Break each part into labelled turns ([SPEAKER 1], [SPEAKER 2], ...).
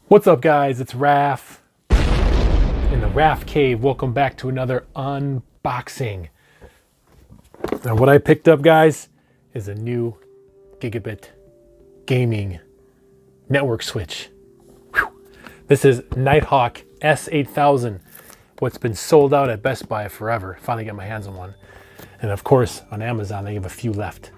[SPEAKER 1] What's up guys, it's Raf in the RAFCAVE. Welcome back to another unboxing. Now what I picked up guys is a new Gigabit gaming network switch. Whew. This is Nighthawk S8000. What's been sold out at Best Buy forever. Finally got my hands on one. And of course on Amazon they have a few left.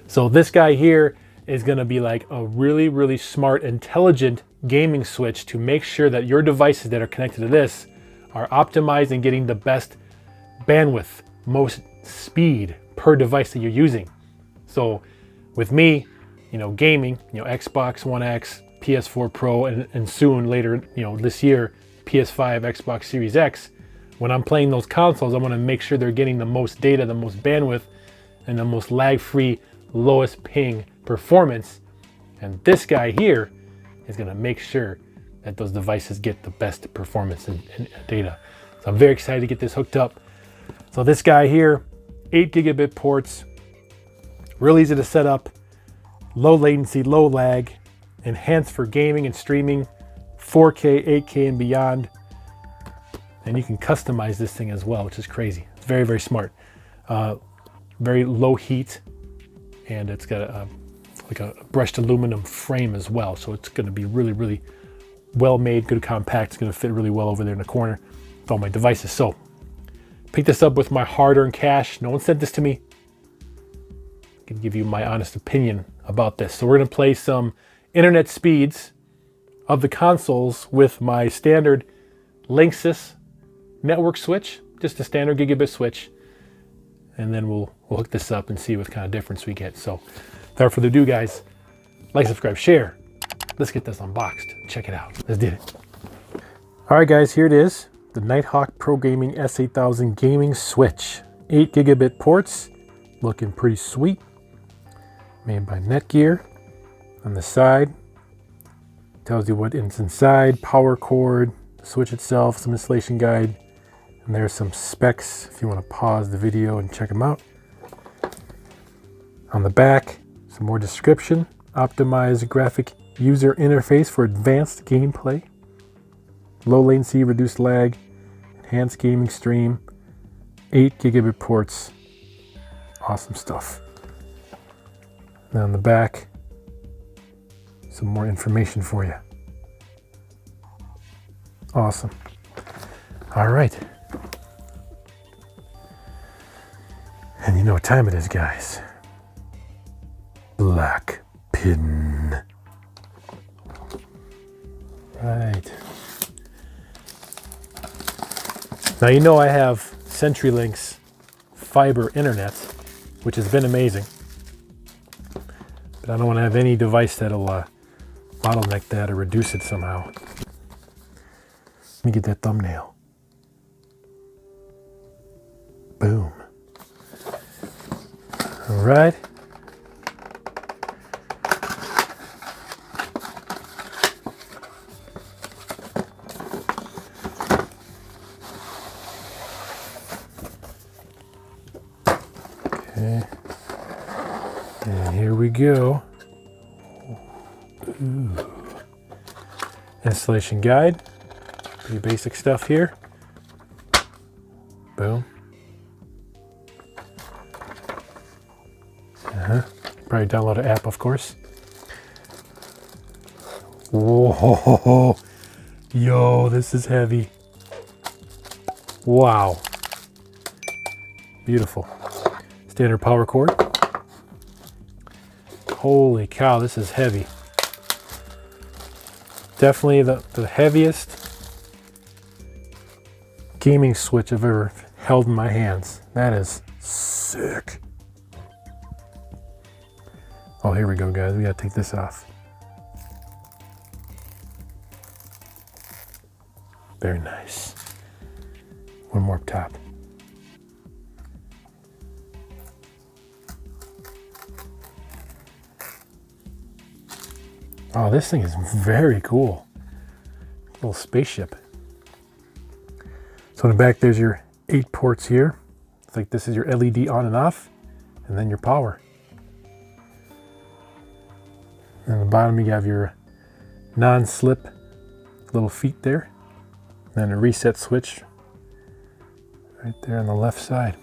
[SPEAKER 1] So this guy here is gonna be like a really smart, intelligent gaming switch to make sure that your devices that are connected to this are optimized and getting the best bandwidth, most speed per device that you're using. So with me, gaming, Xbox One X, PS4 Pro, and soon later, this year, PS5, Xbox Series X, when I'm playing those consoles, I want to make sure they're getting the most data, the most bandwidth, and the most lag-free, lowest ping performance. And this guy here is going to make sure that those devices get the best performance and data. So I'm very excited to get this hooked up. So this guy here, 8 gigabit ports, real easy to set up, low latency, low lag, enhanced for gaming and streaming, 4K, 8K and beyond. And you can customize this thing as well, which is crazy. It's very smart. Very low heat, and it's got like a brushed aluminum frame as well. So it's going to be really well made, good compact. It's going to fit really well over there in the corner with all my devices. So pick this up with my hard-earned cash. No one sent this to me. I can give you my honest opinion about this. So we're going to play some internet speeds of the consoles with my standard Linksys network switch, just a standard gigabit switch. And then we'll hook this up and see what kind of difference we get. So without further ado, guys, like, subscribe, share. Let's get this unboxed. Check it out. Let's do it. All right, guys, here it is. The Nighthawk Pro Gaming S8000 gaming switch. 8 gigabit ports. Looking pretty sweet. Made by Netgear. On the side, tells you what is inside. Power cord, the switch itself, some installation guide. And there's some specs if you want to pause the video and check them out. On the back, some more description. Optimized graphic user interface for advanced gameplay. Low latency, reduced lag, enhanced gaming stream, 8 gigabit ports. Awesome stuff. And on the back, some more information for you. Awesome. All right. And you know what time it is, guys. Black pin. Right. Now you know I have CenturyLink's fiber internet, which has been amazing. But I don't want to have any device that'll bottleneck that or reduce it somehow. Let me get that thumbnail. Boom. All right. Okay. And here we go. Ooh. Installation guide. Pretty basic stuff here. Boom. Probably download an app, of course. Whoa, yo, this is heavy. Wow. Beautiful. Standard power cord. Holy cow, this is heavy. Definitely the heaviest gaming switch I've ever held in my hands. That is sick. Oh, here we go, guys. We gotta take this off. Very nice. One more up top. Oh, this thing is very cool. Little spaceship. So in the back, there's your 8 ports here. It's like this is your LED on and off, and then your power. And at the bottom, you have your non-slip little feet there. And then a reset switch right there on the left side.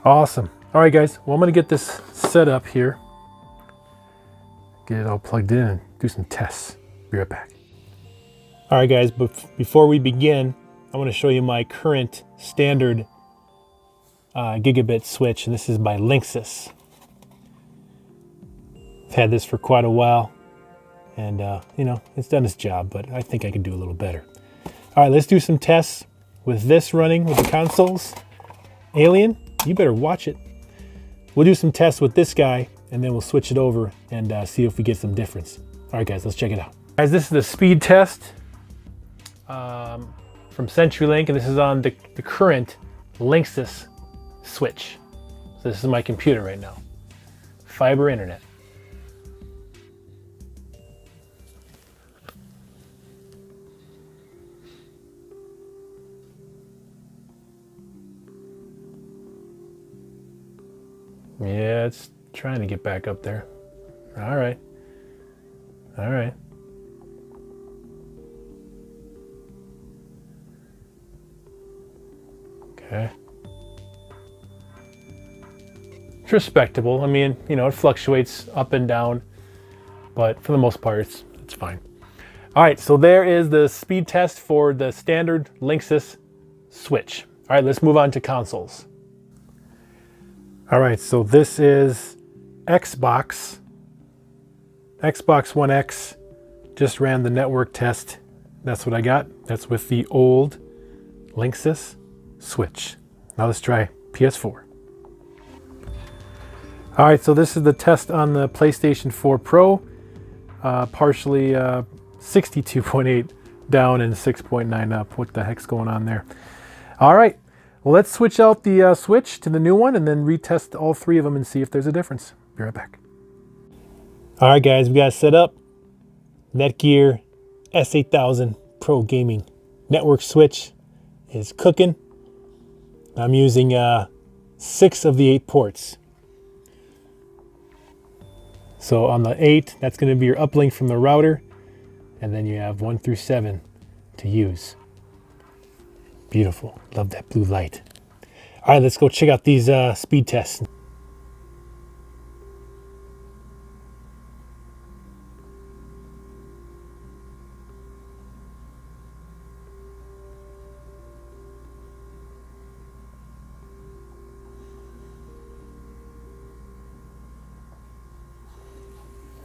[SPEAKER 1] Awesome. All right, guys. Well, I'm going to get this set up here. Get it all plugged in and do some tests. Be right back. All right, guys. But before we begin, I want to show you my current standard gigabit switch, and this is by Linksys. I've had this for quite a while, and you know, it's done its job, but I think I can do a little better. All right, let's do some tests with this running with the consoles. Alien, you better watch it. We'll do some tests with this guy, and then we'll switch it over and see if we get some difference. All right, guys, let's check it out. Guys, this is the speed test from CenturyLink, and this is on the current Linksys switch. So this is my computer right now. Fiber internet. Yeah, it's trying to get back up there. All right. All right. Okay. It's respectable. I mean, you know, it fluctuates up and down, but for the most part, it's fine. All right, so there is the speed test for the standard Linksys switch. All right, let's move on to consoles. All right, so this is Xbox One X. Just ran the network test. That's what I got. That's with the old Linksys switch. Now let's try PS4. All right, so this is the test on the PlayStation 4 Pro. Partially 62.8 down and 6.9 up. What the heck's going on there? All right. Well, let's switch out the switch to the new one and then retest all three of them and see if there's a difference. Be right back. All right, guys, we got it set up. Netgear S8000 Pro Gaming Network switch is cooking. I'm using 6 of the 8 ports. So on the 8, that's going to be your uplink from the router, and then you have 1 through 7 to use. Beautiful. Love that blue light. All right, let's go check out these speed tests.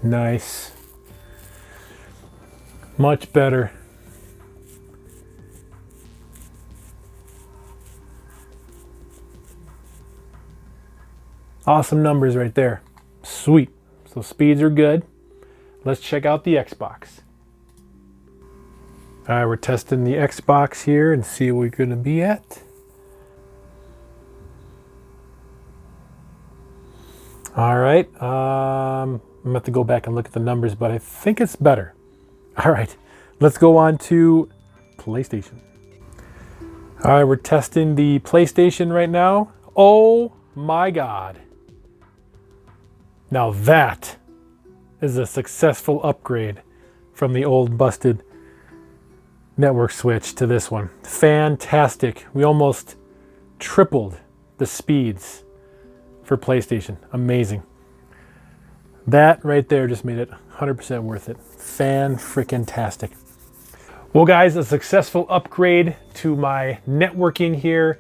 [SPEAKER 1] Nice. Much better. Awesome numbers right there. Sweet. So speeds are good. Let's check out the Xbox. All right, we're testing the Xbox here and see what we're going to be at. All right. I'm going to have to go back and look at the numbers, but I think it's better. All right. Let's go on to PlayStation. All right, we're testing the PlayStation right now. Oh my God. Now that is a successful upgrade from the old busted network switch to this one. Fantastic. We almost tripled the speeds for PlayStation. Amazing. That right there just made it 100% worth it. Fan-freaking-tastic. Well, guys, a successful upgrade to my networking here.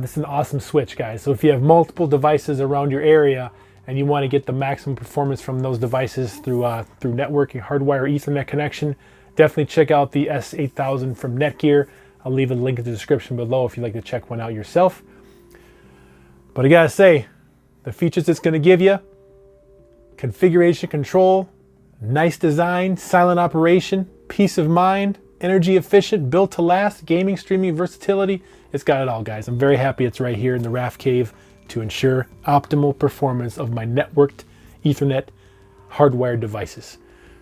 [SPEAKER 1] This is an awesome switch, guys. So if you have multiple devices around your area and you want to get the maximum performance from those devices through networking, hardwire, Ethernet connection, definitely check out the S8000 from Netgear. I'll leave a link in the description below if you'd like to check one out yourself. But I gotta say, the features it's gonna give you: configuration control, nice design, silent operation, peace of mind, energy efficient, built to last, gaming, streaming, versatility. It's got it all, guys. I'm very happy it's right here in the RAFCAVE to ensure optimal performance of my networked Ethernet hardwired devices.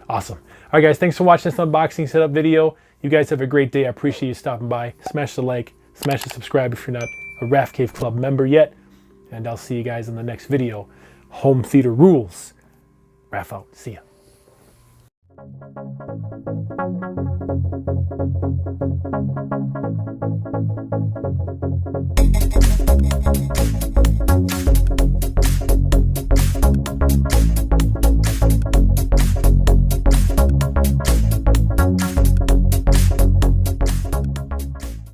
[SPEAKER 1] Awesome. All right, guys, thanks for watching this unboxing setup video. You guys have a great day. I appreciate you stopping by. Smash the like, smash the subscribe if you're not a RAFCAVE Club member yet. And I'll see you guys in the next video. Home theater rules. Raf out. See ya.